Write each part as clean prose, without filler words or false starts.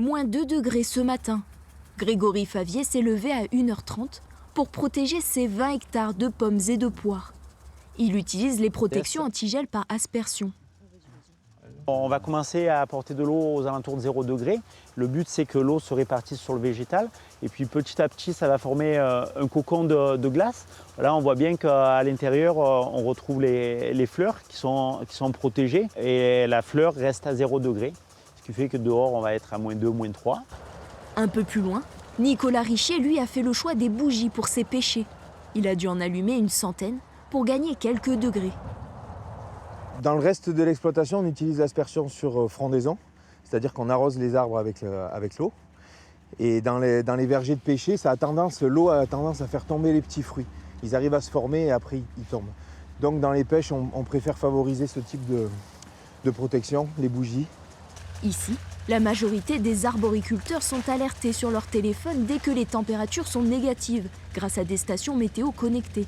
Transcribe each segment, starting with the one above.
Moins 2 degrés ce matin. Grégory Favier s'est levé à 1h30 pour protéger ses 20 hectares de pommes et de poires. Il utilise les protections antigel par aspersion. On va commencer à apporter de l'eau aux alentours de 0 degré. Le but, c'est que l'eau se répartisse sur le végétal. Et puis petit à petit, ça va former un cocon de glace. Là, on voit bien qu'à l'intérieur, on retrouve les fleurs qui sont protégées. Et la fleur reste à 0 degré. Ce qui fait que dehors, on va être à -2, -3. Un peu plus loin, Nicolas Richer, lui, a fait le choix des bougies pour ses pêchers. Il a dû en allumer une centaine pour gagner quelques degrés. Dans le reste de l'exploitation, on utilise l'aspersion sur frondaison, c'est-à-dire qu'on arrose les arbres avec l'eau. Et dans les vergers de pêcher, l'eau a tendance à faire tomber les petits fruits. Ils arrivent à se former et après ils tombent. Donc dans les pêches, on préfère favoriser ce type de protection, les bougies. Ici, la majorité des arboriculteurs sont alertés sur leur téléphone dès que les températures sont négatives, grâce à des stations météo connectées.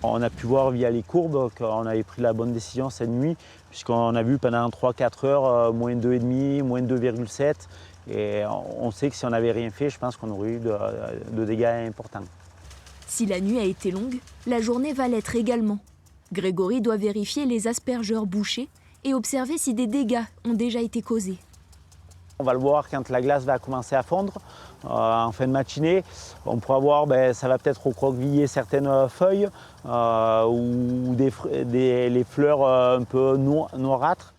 On a pu voir via les courbes qu'on avait pris la bonne décision cette nuit, puisqu'on a vu pendant 3-4 heures -2,5, -2,7. Et on sait que si on n'avait rien fait, je pense qu'on aurait eu de dégâts importants. Si la nuit a été longue, la journée va l'être également. Grégory doit vérifier les aspergeurs bouchés et observer si des dégâts ont déjà été causés. On va le voir quand la glace va commencer à fondre en fin de matinée. On pourra voir, ça va peut-être recroqueviller certaines feuilles ou les fleurs un peu noirâtres.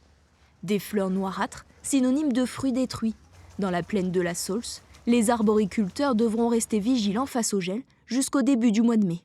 Des fleurs noirâtres, synonyme de fruits détruits. Dans la plaine de la Saulce, les arboriculteurs devront rester vigilants face au gel jusqu'au début du mois de mai.